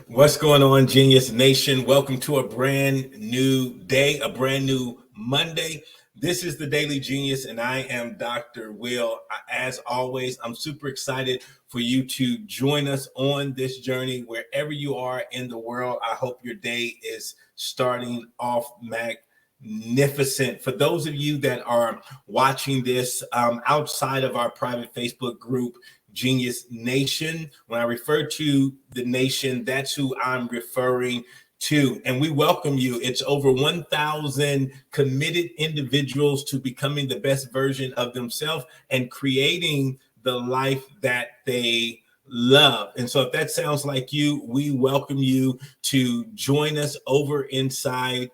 What's going on, Genius Nation? Welcome to a brand new day, a brand new Monday. This is the Daily Genius, and I am Dr. Will. As always, I'm super excited for you to join us on this journey wherever you are in the world. I hope your day is starting off magnificent. For those of you that are watching this outside of our private Facebook group, Genius Nation. When I refer to the nation, that's who I'm referring to. And we welcome you. It's over 1,000 committed individuals to becoming the best version of themselves and creating the life that they love. And so if that sounds like you, we welcome you to join us over inside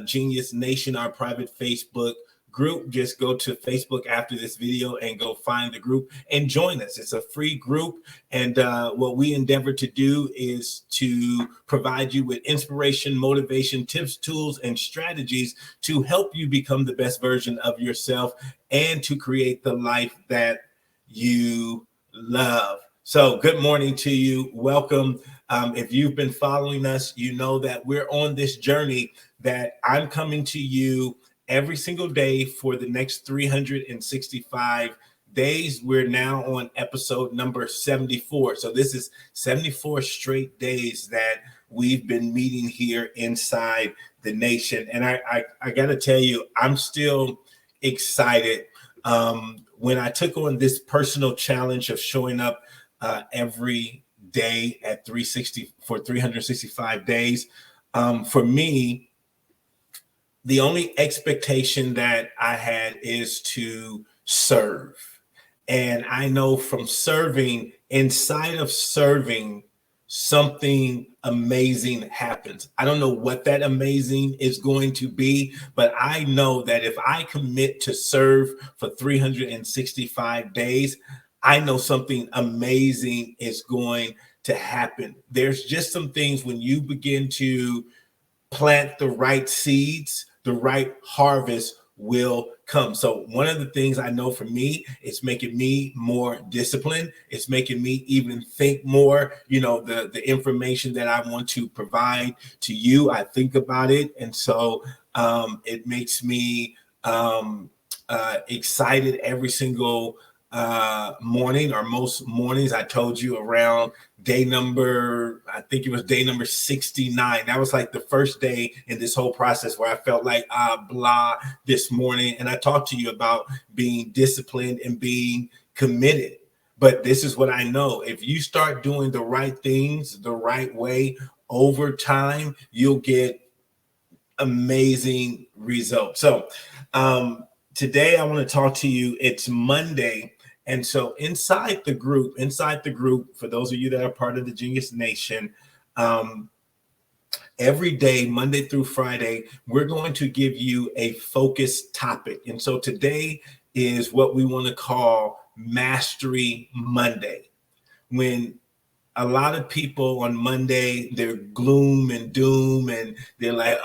Genius Nation, our private Facebook group. Just go to Facebook after this video and go find the group and join us. It's a free group, and what we endeavor to do is to provide you with inspiration, motivation, tips, tools, and strategies to help you become the best version of yourself and to create the life that you love. So good morning to you. Welcome. If you've been following us, you know that we're on this journey that I'm coming to you every single day for the next 365 days. We're now on episode number 74. So this is 74 straight days that we've been meeting here inside the nation. And I got to tell you, I'm still excited. When I took on this personal challenge of showing up every day at 365 days, for me, the only expectation that I had is to serve. And I know from serving, inside of serving, something amazing happens. I don't know what that amazing is going to be, but I know that if I commit to serve for 365 days, I know something amazing is going to happen. There's just some things when you begin to plant the right seeds, the right harvest will come. So one of the things I know for me, it's making me more disciplined. It's making me even think more, the information that I want to provide to you, I think about it. And so it makes me excited every single morning, or most mornings. I told you around day number 69. That was like the first day in this whole process where I felt like blah this morning. And I talked to you about being disciplined and being committed. But this is what I know. If you start doing the right things the right way over time, you'll get amazing results. So today I want to talk to you. It's Monday. And so inside the group, for those of you that are part of the Genius Nation, every day, Monday through Friday, we're going to give you a focused topic. And so today is what we want to call Mastery Monday. When a lot of people on Monday, they're gloom and doom, and they're like,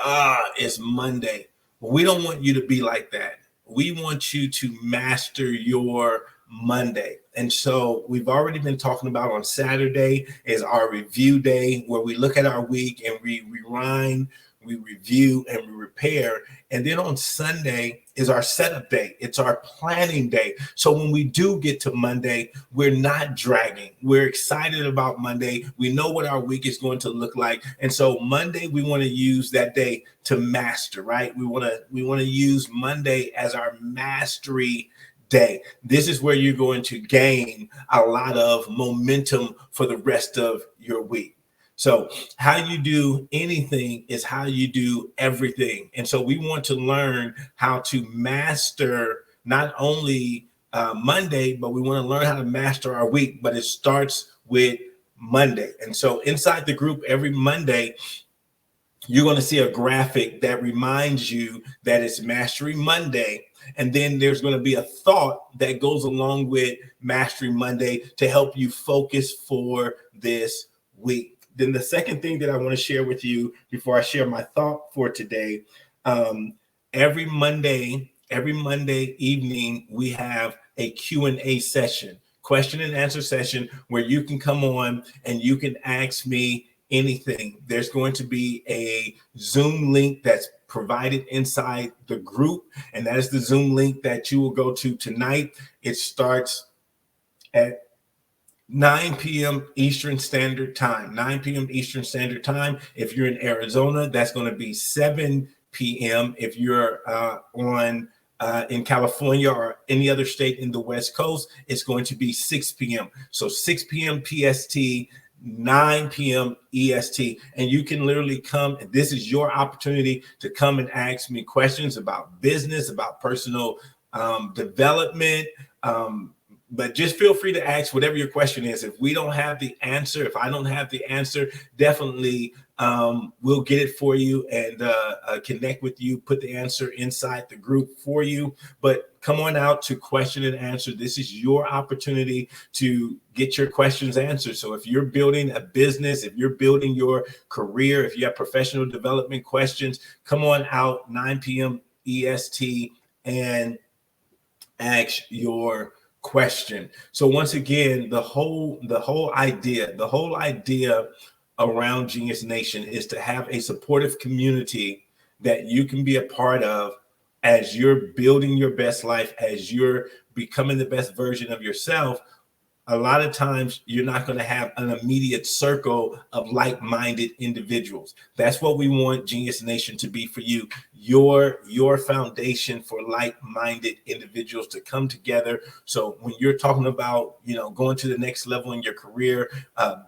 it's Monday. Well, we don't want you to be like that. We want you to master your Monday. And so we've already been talking about on Saturday is our review day, where we look at our week and we rewind, we review, and we repair. And then on Sunday is our setup day. It's our planning day. So when we do get to Monday, we're not dragging. We're excited about Monday. We know what our week is going to look like. And so Monday, we want to use that day to master, right? We want to use Monday as our mastery day. This is where you're going to gain a lot of momentum for the rest of your week. So how you do anything is how you do everything. And so we want to learn how to master not only Monday, but we want to learn how to master our week. But it starts with Monday. And so inside the group every Monday, you're going to see a graphic that reminds you that it's Mastery Monday. And then there's going to be a thought that goes along with Mastery Monday to help you focus for this week. Then the second thing that I want to share with you before I share my thought for today, every Monday evening, we have a Q&A session, question and answer session, where you can come on and you can ask me anything, there's going to be a Zoom link that's provided inside the group, and that is the Zoom link that you will go to tonight. It starts at 9 p.m. Eastern Standard Time. 9 p.m. Eastern Standard Time. If you're in Arizona, that's going to be 7 p.m. If you're in California or any other state in the West Coast, it's going to be 6 p.m. So 6 p.m. PST, 9 p.m. EST, and you can literally come, and this is your opportunity to come and ask me questions about business, about personal development, but just feel free to ask whatever your question is. If we don't have the answer, if I don't have the answer, definitely we'll get it for you and connect with you, put the answer inside the group for you. But come on out to question and answer. This is your opportunity to get your questions answered. So if you're building a business, if you're building your career, if you have professional development questions, come on out 9 p.m. EST and ask your question. So once again, the whole idea around Genius Nation is to have a supportive community that you can be a part of as you're building your best life, as you're becoming the best version of yourself. A lot of times you're not going to have an immediate circle of like-minded individuals. That's what we want Genius Nation to be for you. Your foundation for like-minded individuals to come together. So when you're talking about, going to the next level in your career,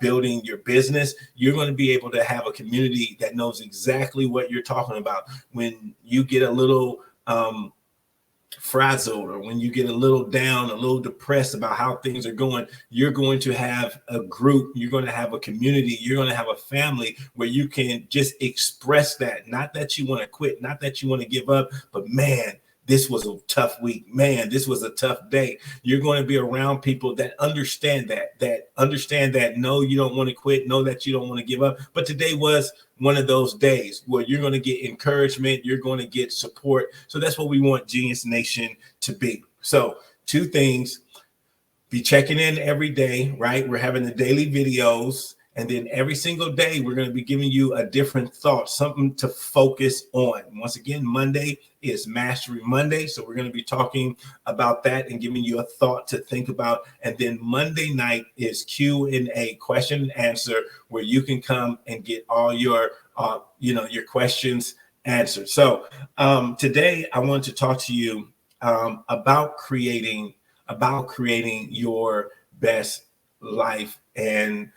building your business, you're going to be able to have a community that knows exactly what you're talking about. When you get a little frazzled, or when you get a little down, a little depressed about how things are going, you're going to have a group, you're going to have a community, you're going to have a family where you can just express that. Not that you want to quit, not that you want to give up, but man, this was a tough week. Man, this was a tough day. You're going to be around people that understand that no, you don't want to quit, know that you don't want to give up. But today was one of those days where you're going to get encouragement, you're going to get support. So that's what we want Genius Nation to be. So 2 things, be checking in every day, right? We're having the daily videos. And then every single day, we're going to be giving you a different thought, something to focus on. Once again, Monday is Mastery Monday. So we're going to be talking about that and giving you a thought to think about. And then Monday night is Q&A, question and answer, where you can come and get all your questions answered. So today I want to talk to you about creating your best life, and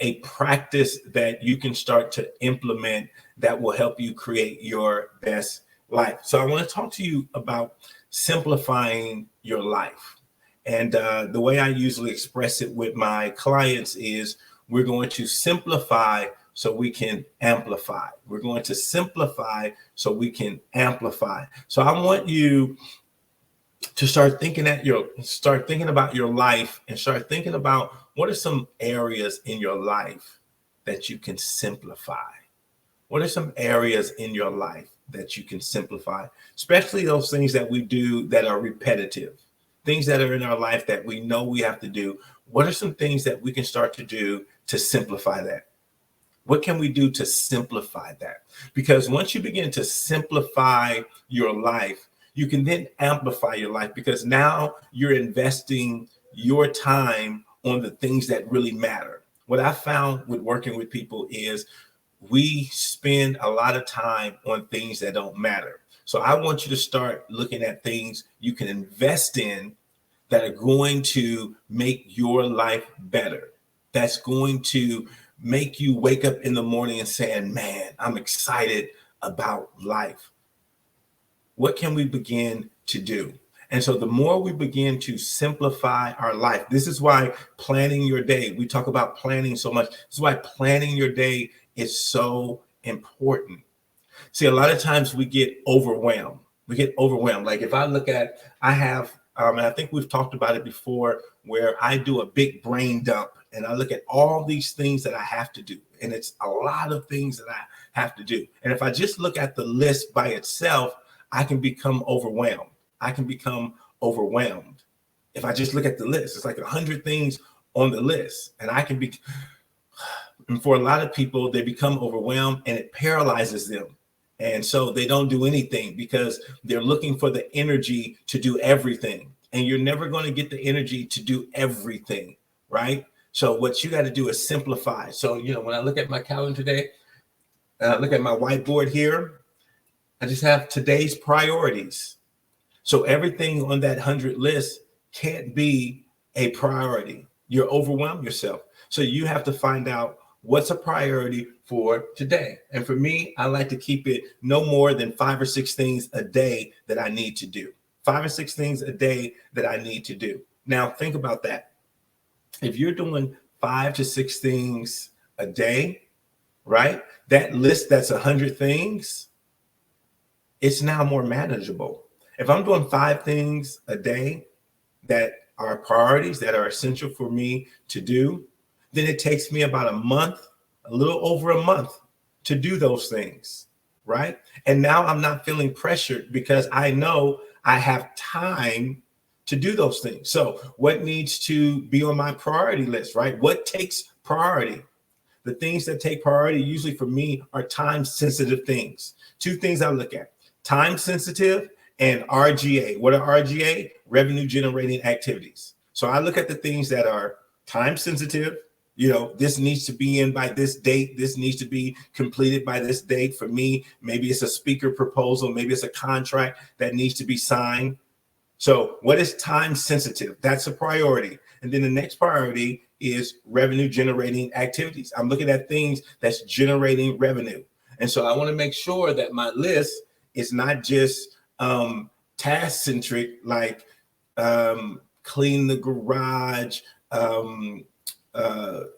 a practice that you can start to implement that will help you create your best life. So I want to talk to you about simplifying your life. And the way I usually express it with my clients is we're going to simplify so we can amplify. We're going to simplify so we can amplify. So I want you to start thinking about your life, and start thinking about what are some areas in your life that you can simplify. What are some areas in your life that you can simplify, especially those things that we do that are repetitive, things that are in our life that we know we have to do. What are some things that we can start to do to simplify that? What can we do to simplify that? Because once you begin to simplify your life, you can then amplify your life, because now you're investing your time on the things that really matter. What I found with working with people is we spend a lot of time on things that don't matter. So I want you to start looking at things you can invest in that are going to make your life better. That's going to make you wake up in the morning and saying, man, I'm excited about life. What can we begin to do? And so the more we begin to simplify our life, this is why planning your day, we talk about planning so much. This is why planning your day is so important. See, a lot of times we get overwhelmed. Like if I look at, I have, and I think we've talked about it before, where I do a big brain dump and I look at all these things that I have to do. And it's a lot of things that I have to do. And if I just look at the list by itself, I can become overwhelmed. If I just look at the list, it's like 100 things on the list, and I can be, And for a lot of people, they become overwhelmed and it paralyzes them. And so they don't do anything because they're looking for the energy to do everything. And you're never going to get the energy to do everything, right? So what you got to do is simplify. So, when I look at my calendar today, look at my whiteboard here, I just have today's priorities. So everything on that 100 list can't be a priority. You're overwhelmed yourself. So you have to find out what's a priority for today. And for me, I like to keep it no more than 5 or 6 things a day that I need to do. 5 or 6 things a day that I need to do. Now, think about that. If you're doing 5 to 6 things a day, right? That list that's 100 things, it's now more manageable. If I'm doing 5 things a day that are priorities, that are essential for me to do, then it takes me about a month, a little over a month to do those things, right? And now I'm not feeling pressured because I know I have time to do those things. So what needs to be on my priority list, right? What takes priority? The things that take priority usually for me are time sensitive things. 2 things I look at: time sensitive and RGA. What are RGA? Revenue generating activities. So I look at the things that are time sensitive. This needs to be in by this date. This needs to be completed by this date. For me, maybe it's a speaker proposal. Maybe it's a contract that needs to be signed. So what is time sensitive? That's a priority. And then the next priority is revenue generating activities. I'm looking at things that's generating revenue. And so I want to make sure that my list is not just task centric, like clean the garage,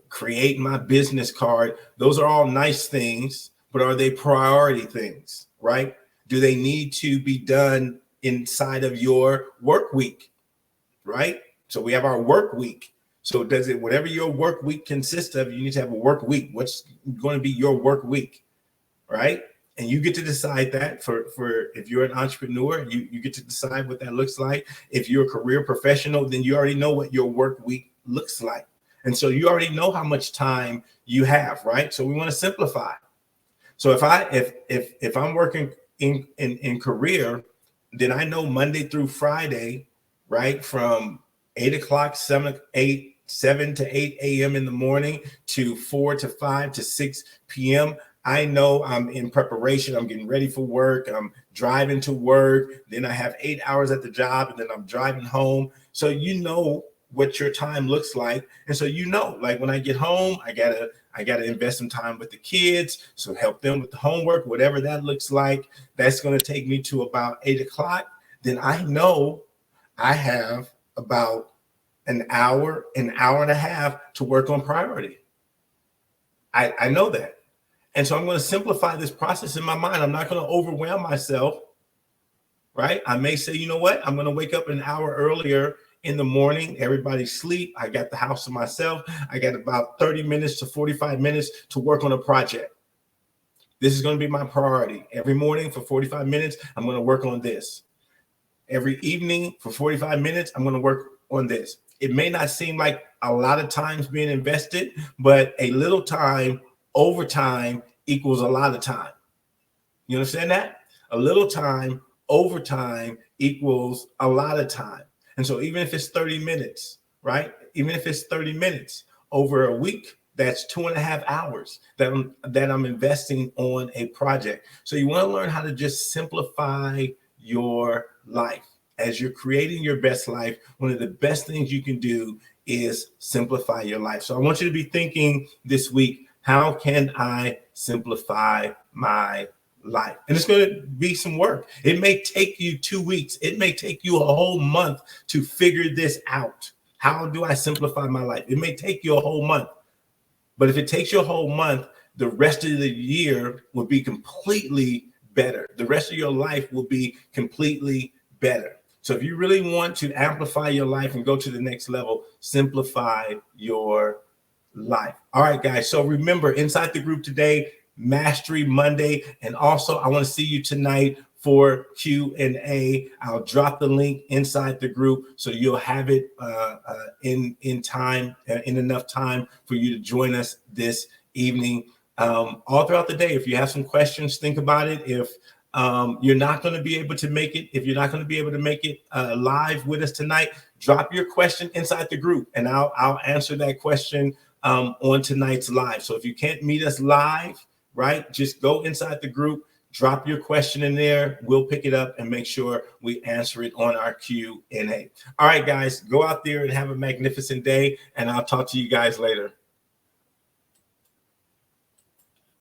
create my business card. Those are all nice things, but are they priority things, right? Do they need to be done inside of your work week, right? So we have our work week. So whatever your work week consists of, you need to have a work week. What's going to be your work week, right? And you get to decide that for if you're an entrepreneur, you get to decide what that looks like. If you're a career professional, then you already know what your work week looks like. And so you already know how much time you have, right? So we want to simplify. So if I'm working in career, then I know Monday through Friday, right, from 7 to 8 a.m. in the morning to 4 to 5 to 6 p.m. I know I'm in preparation. I'm getting ready for work. I'm driving to work. Then I have 8 hours at the job, and then I'm driving home. So you know what your time looks like. And so like when I get home, I gotta invest some time with the kids. So help them with the homework, whatever that looks like. That's going to take me to about 8 o'clock. Then I know I have about an hour and a half to work on priority. I know that. And so I'm going to simplify this process in my mind. I'm not going to overwhelm myself, right? I may say, you know what? I'm going to wake up an hour earlier in the morning. Everybody's asleep. I got the house to myself. I got about 30 minutes to 45 minutes to work on a project. This is going to be my priority. Every morning for 45 minutes, I'm going to work on this. Every evening for 45 minutes, I'm going to work on this. It may not seem like a lot of time's being invested, but a little time over time equals a lot of time. You understand that? A little time over time equals a lot of time. And so even if it's 30 minutes, right? Even if it's 30 minutes over a week, that's 2.5 hours that I'm investing on a project. So you want to learn how to just simplify your life. As you're creating your best life, one of the best things you can do is simplify your life. So I want you to be thinking this week, how can I simplify my life? And it's going to be some work. It may take you 2 weeks. It may take you a whole month to figure this out. How do I simplify my life? It may take you a whole month. But if it takes you a whole month, the rest of the year will be completely better. The rest of your life will be completely better. So if you really want to amplify your life and go to the next level, simplify your life. All right, guys. So remember, inside the group today, Mastery Monday. And also, I want to see you tonight for Q&A. I'll drop the link inside the group so you'll have it in time, in enough time for you to join us this evening, all throughout the day. If you have some questions, think about it. If you're not going to be able to make it, if you're not going to be able to make it live with us tonight, drop your question inside the group, and I'll answer that question on tonight's live. So if you can't meet us live, right, just go inside the group, drop your question in there. We'll pick it up and make sure we answer it on our Q&A. All right, guys, go out there and have a magnificent day, and I'll talk to you guys later.